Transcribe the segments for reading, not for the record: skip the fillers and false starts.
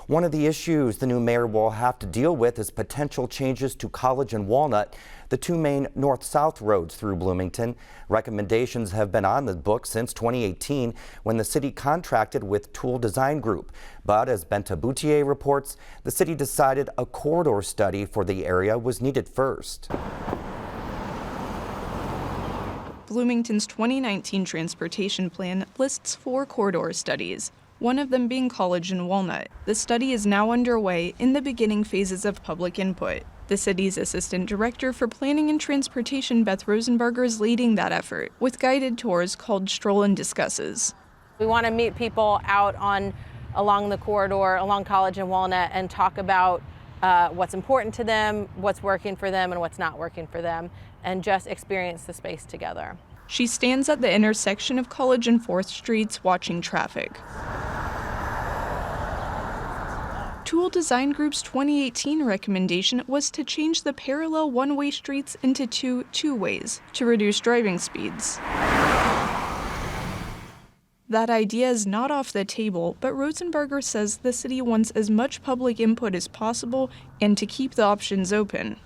One of the issues the new mayor will have to deal with is potential changes to College and Walnut, the two main north-south roads through Bloomington. Recommendations have been on the book since 2018 when the city contracted with Tool Design Group. But as WTIU reports, the city decided a corridor study for the area was needed first. Bloomington's 2019 transportation plan lists 4 corridor studies, one of them being College and Walnut. The study is now underway in the beginning phases of public input. The city's Assistant Director for Planning and Transportation, Beth Rosenberger, is leading that effort with guided tours called Stroll and Discusses. We want to meet people out along the corridor, along College and Walnut, and talk about what's important to them, what's working for them, and what's not working for them, and just experience the space together. She stands at the intersection of College and 4th Streets watching traffic. Tool Design Group's 2018 recommendation was to change the parallel one-way streets into two-ways to reduce driving speeds. That idea is not off the table, but Rosenberger says the city wants as much public input as possible and to keep the options open.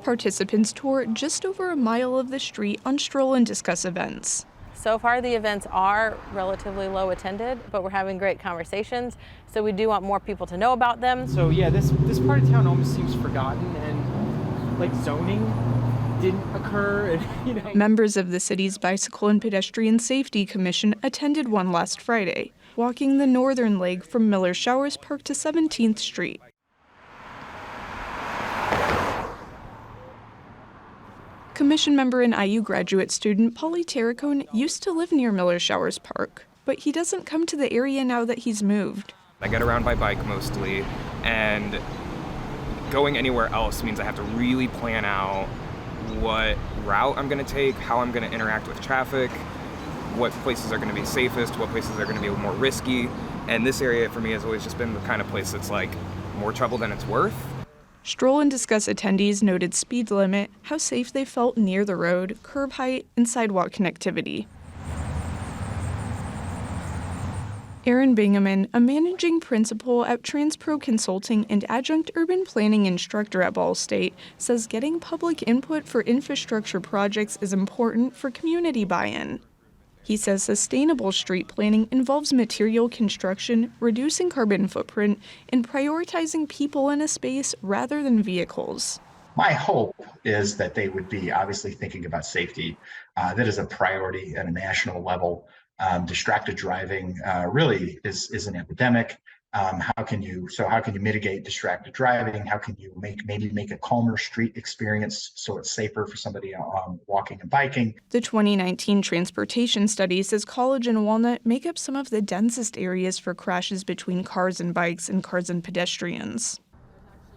Participants tour just over a mile of the street on Stroll and Discuss events. So far the events are relatively low attended, but we're having great conversations, so we do want more people to know about them. So yeah, this part of town almost seems forgotten, and like zoning didn't occur. And, Members of the city's Bicycle and Pedestrian Safety Commission attended one last Friday, walking the northern leg from Miller Showers Park to 17th Street. Commission member and IU graduate student Paulie Terracone used to live near Miller Showers Park, but he doesn't come to the area now that he's moved. I get around by bike mostly, and going anywhere else means I have to really plan out what route I'm going to take, how I'm going to interact with traffic, what places are going to be safest, what places are going to be more risky. And this area for me has always just been the kind of place that's like more trouble than it's worth. Stroll and Discuss attendees noted speed limit, how safe they felt near the road, curb height, and sidewalk connectivity. Aaron Bingaman, a managing principal at Transpro Consulting and adjunct urban planning instructor at Ball State, says getting public input for infrastructure projects is important for community buy-in. He says sustainable street planning involves material construction, reducing carbon footprint, and prioritizing people in a space rather than vehicles. My hope is that they would be obviously thinking about safety. That is a priority at a national level. Distracted driving really is an epidemic. How can you mitigate distracted driving? How can you maybe make a calmer street experience so it's safer for somebody walking and biking? The 2019 transportation study says College and Walnut make up some of the densest areas for crashes between cars and bikes and cars and pedestrians.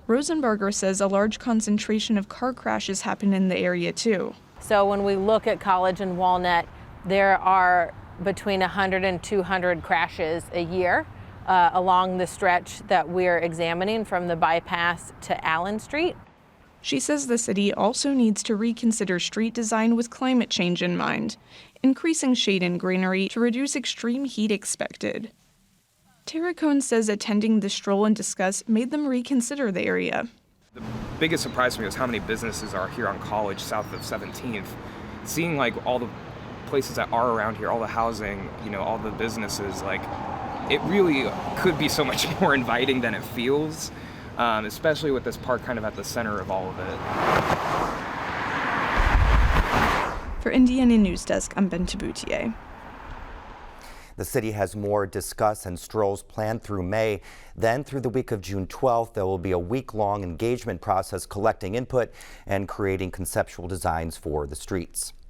Rosenberger says a large concentration of car crashes happen in the area too. So when we look at College and Walnut, there are between 100 and 200 crashes a year along the stretch that we're examining from the bypass to Allen Street. She says the city also needs to reconsider street design with climate change in mind, increasing shade and greenery to reduce extreme heat expected. Terracone says attending the Stroll and Discuss made them reconsider the area. The biggest surprise for me was how many businesses are here on College south of 17th. Seeing like all the places that are around here, all the housing, all the businesses, like it really could be so much more inviting than it feels, especially with this park kind of at the center of all of it. For Indiana News Desk, I'm Ben Tabutier. The city has more discuss and strolls planned through May. Then through the week of June 12th, there will be a week-long engagement process collecting input and creating conceptual designs for the streets.